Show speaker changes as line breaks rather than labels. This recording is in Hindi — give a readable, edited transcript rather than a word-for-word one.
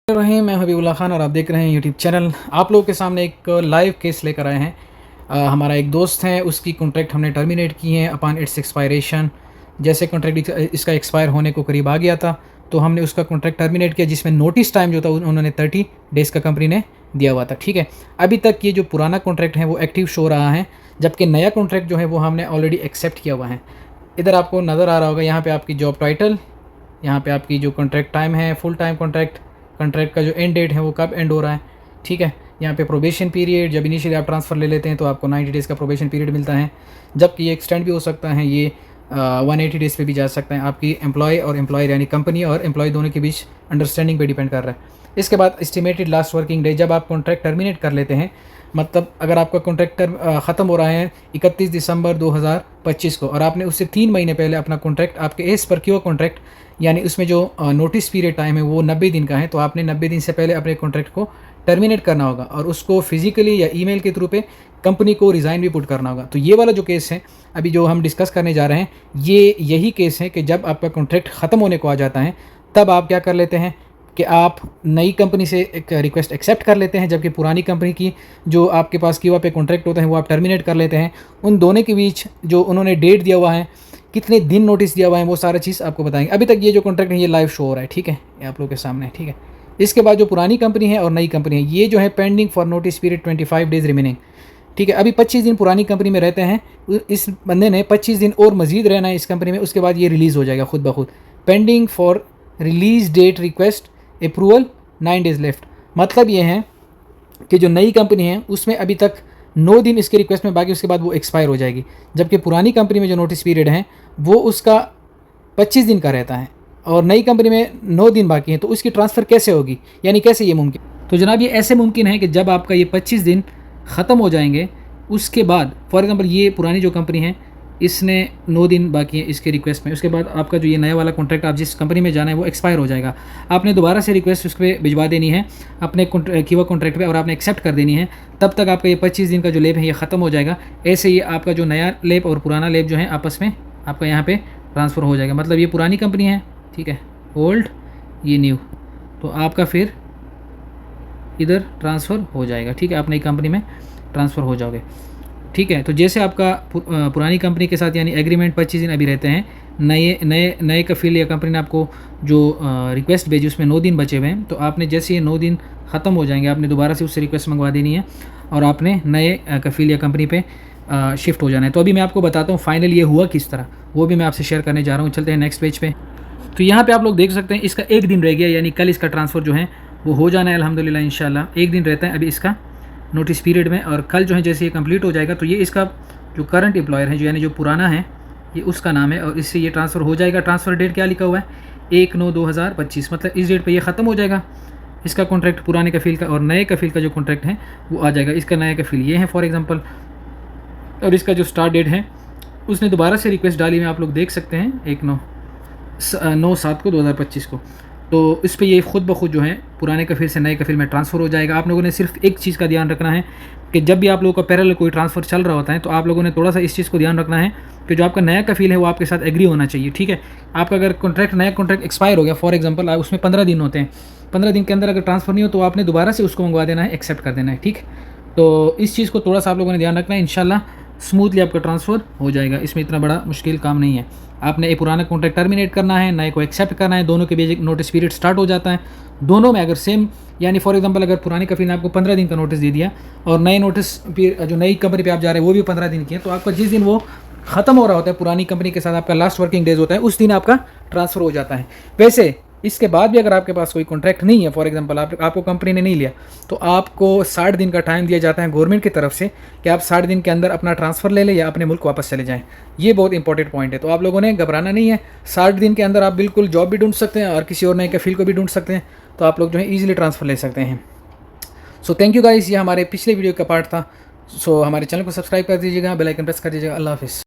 रहे मैं हबीबुल्लाह खान और आप देख रहे हैं यूट्यूब चैनल। आप लोगों के सामने एक लाइव केस लेकर आए हैं। हमारा एक दोस्त है, उसकी कॉन्ट्रैक्ट हमने टर्मिनेट की है अपॉन इट्स एक्सपायरेशन। जैसे कॉन्ट्रैक्ट इसका एक्सपायर होने को करीब आ गया था तो हमने उसका कॉन्ट्रैक्ट टर्मिनेट किया, जिसमें नोटिस टाइम जो था उन्होंने 30 डेज़ का कंपनी ने दिया हुआ था। ठीक है, अभी तक ये जो पुराना कॉन्ट्रैक्ट है वो एक्टिव शो रहा है, जबकि नया कॉन्ट्रैक्ट जो है वो हमने ऑलरेडी एक्सेप्ट किया हुआ है। इधर आपको नज़र आ रहा होगा, यहाँ पे आपकी जॉब टाइटल, यहाँ पे आपकी जो कॉन्ट्रैक्ट टाइम है, फुल टाइम कॉन्ट्रैक्ट का जो एंड डेट है वो कब एंड हो रहा है। ठीक है, यहाँ पे प्रोबेशन पीरियड, जब इनिशियली आप ट्रांसफ़र ले लेते हैं तो आपको 90 डेज़ का प्रोबेशन पीरियड मिलता है, जबकि ये एक्सटेंड भी हो सकता है, ये 180 डेज़ पे भी जा सकता है। आपकी एम्प्लॉय और एम्प्लॉयर यानी कंपनी और एम्प्लॉय दोनों के बीच अंडरस्टैंडिंग पे डिपेंड कर रहा है। इसके बाद एस्टिमेटेड लास्ट वर्किंग डे, जब आप कॉन्ट्रैक्ट टर्मिनेट कर लेते हैं, मतलब अगर आपका कॉन्ट्रैक्ट ख़त्म हो रहा है 31 दिसंबर 2025 को और आपने उससे 3 महीने पहले अपना कॉन्ट्रैक्ट आपके एज पर क्यों कॉन्ट्रैक्ट यानी उसमें जो नोटिस पीरियड टाइम है वो 90 दिन का है, तो आपने 90 दिन से पहले अपने कॉन्ट्रैक्ट को टर्मिनेट करना होगा और उसको फिजिकली या ईमेल के थ्रू पे कंपनी को रिज़ाइन भी पुट करना होगा। तो ये वाला जो केस है अभी जो हम डिस्कस करने जा रहे हैं, ये यही केस है कि जब आपका कॉन्ट्रैक्ट ख़त्म होने को आ जाता है तब आप क्या कर लेते हैं कि आप नई कंपनी से एक रिक्वेस्ट एक्सेप्ट कर लेते हैं, जबकि पुरानी कंपनी की जो आपके पास क्यूआ पे कॉन्ट्रैक्ट होता है वो आप टर्मिनेट कर लेते हैं। उन दोनों के बीच जो उन्होंने डेट दिया हुआ है, कितने दिन नोटिस दिया हुआ है, वो सारा चीज़ आपको बताएंगे। अभी तक ये जो कॉन्ट्रैक्ट है ये लाइव शो हो रहा है, ठीक है, ये आप लोगों के सामने, ठीक है। इसके बाद जो पुरानी कंपनी है और नई कंपनी है, ये जो है pending for notice period 25 days remaining, ठीक है। अभी 25 दिन पुरानी कंपनी में रहते हैं, इस बंदे ने 25 दिन और मज़ीद रहना है इस कंपनी में, उसके बाद ये रिलीज़ हो जाएगा खुद ब खुद। Pending for release date request approval 9 days left. मतलब ये है कि जो नई कंपनी है उसमें अभी तक 9 दिन इसके रिक्वेस्ट में बाकी, उसके बाद वो एक्सपायर हो जाएगी, जबकि पुरानी कंपनी में जो नोटिस पीरियड है वो उसका 25 दिन का रहता है और नई कंपनी में 9 दिन बाकी हैं। तो उसकी ट्रांसफ़र कैसे होगी, यानी कैसे ये मुमकिन? तो जनाब ये ऐसे मुमकिन है कि जब आपका ये 25 दिन ख़त्म हो जाएंगे उसके बाद, फॉर एग्ज़ाम्पल ये पुरानी जो कंपनी है इसने 9 दिन बाकी है इसके रिक्वेस्ट में, उसके बाद आपका जो ये नया वाला कॉन्ट्रैक्ट आप जिस कंपनी में जाना है वो एक्सपायर हो जाएगा। आपने दोबारा से रिक्वेस्ट उस पर भिजवा देनी है अपने कीवा कॉन्ट्रैक्ट पे और आपने एक्सेप्ट कर देनी है, तब तक आपका ये 25 दिन का जो लेब है ये ख़त्म हो जाएगा। ऐसे ही आपका जो नया लेब और पुराना लेब जो है आपस में आपका यहाँ पर ट्रांसफ़र हो जाएगा। मतलब ये पुरानी कंपनी है, ठीक है, ओल्ड, ये न्यू, तो आपका फिर इधर ट्रांसफ़र हो जाएगा, ठीक है, आप नई कंपनी में ट्रांसफ़र हो जाओगे, ठीक है। तो जैसे आपका पुरानी कंपनी के साथ यानी एग्रीमेंट 25 दिन अभी रहते हैं, नए कफील या कंपनी ने आपको जो रिक्वेस्ट भेजी उसमें 9 दिन बचे हुए हैं, तो आपने जैसे ये 9 दिन ख़त्म हो जाएंगे आपने दोबारा से उससे रिक्वेस्ट मंगवा देनी है और आपने नए कफील या कंपनी पे शिफ्ट हो जाना है। तो अभी मैं आपको बताता हूँ फाइनल ये हुआ किस तरह, वो भी मैं आपसे शेयर करने जा रहा हूँ। चलते हैं नेक्स्ट पेज पे। तो यहाँ पे आप लोग देख सकते हैं इसका 1 दिन रह गया, यानी कल इसका ट्रांसफ़र जो है वो हो जाना है अल्हम्दुलिल्लाह इंशाल्लाह। 1 दिन रहता है अभी इसका नोटिस पीरियड में और कल जो है जैसे ये कंप्लीट हो जाएगा तो ये इसका जो करंट एम्प्लॉयर है जो यानी जो पुराना है ये उसका नाम है और इससे ये ट्रांसफ़र हो जाएगा। ट्रांसफ़र डेट क्या लिखा हुआ है 1/9/2025, मतलब इस डेट पे ये ख़त्म हो जाएगा इसका कॉन्ट्रैक्ट पुराने कफील का और नए कफील का जो कॉन्ट्रैक्ट है वो आ जाएगा। इसका नया कफील ये है फॉर एग्ज़ाम्पल, और इसका जो स्टार्ट डेट है उसने दोबारा से रिक्वेस्ट डाली में आप लोग देख सकते हैं 9/7/2025 को। तो इस पे ये खुद ब खुद जो है पुराने कफील से नए कफील में ट्रांसफ़र हो जाएगा। आप लोगों ने सिर्फ एक चीज़ का ध्यान रखना है कि जब भी आप लोगों का पैरेलल कोई ट्रांसफ़र चल रहा होता है तो आप लोगों ने थोड़ा सा इस चीज़ को ध्यान रखना है कि जो आपका नया कफील है वो आपके साथ एग्री होना चाहिए, ठीक है। आपका अगर नया कॉन्ट्रैक्ट एक्सपायर हो गया फॉर एग्जाम्पल, उसमें 15 दिन होते हैं, 15 दिन के अंदर अगर ट्रांसफ़र नहीं हो तो आपने दोबारा से उसको मंगवा देना है, एक्सेप्ट कर देना है, ठीक। तो इस चीज़ को थोड़ा सा आप लोगों ने ध्यान रखना है, इंशाल्लाह स्मूथली आपका ट्रांसफ़र हो जाएगा। इसमें इतना बड़ा मुश्किल काम नहीं है। आपने एक पुराना कॉन्ट्रैक्ट टर्मिनेट करना है, नए को एक्सेप्ट करना है, दोनों के बीच एक नोटिस पीरियड स्टार्ट हो जाता है। दोनों में अगर सेम यानी फॉर एग्जांपल अगर पुरानी कंपनी ने आपको 15 दिन का नोटिस दे दिया और नए नोटिस जो नई कंपनी पे आप जा रहे हैं वो भी 15 दिन की है, तो आपका जिस दिन वो ख़त्म हो रहा होता है पुरानी कंपनी के साथ आपका लास्ट वर्किंग डेज होता है उस दिन आपका ट्रांसफ़र हो जाता है। वैसे इसके बाद भी अगर आपके पास कोई कॉन्ट्रैक्ट नहीं है, फॉर एग्जांपल आपको कंपनी ने नहीं लिया, तो आपको 60 दिन का टाइम दिया जाता है गवर्नमेंट की तरफ से कि आप 60 दिन के अंदर अपना ट्रांसफ़र ले लें या अपने मुल्क वापस चले जाएं। ये बहुत इंपॉर्टेंट पॉइंट है, तो आप लोगों ने घबराना नहीं है। 60 दिन के अंदर आप बिल्कुल जॉब भी ढूंढ सकते हैं और किसी और नए कफील को भी ढूंढ सकते हैं, तो आप लोग जो है ईजिली ट्रांसफ़र ले सकते हैं। सो थैंक यू गाइस, ये हमारे पिछले वीडियो का पार्ट था। सो हमारे चैनल को सब्सक्राइब कर दीजिएगा, बेल आइकन प्रेस कर दीजिएगा। अल्लाह हाफिज़।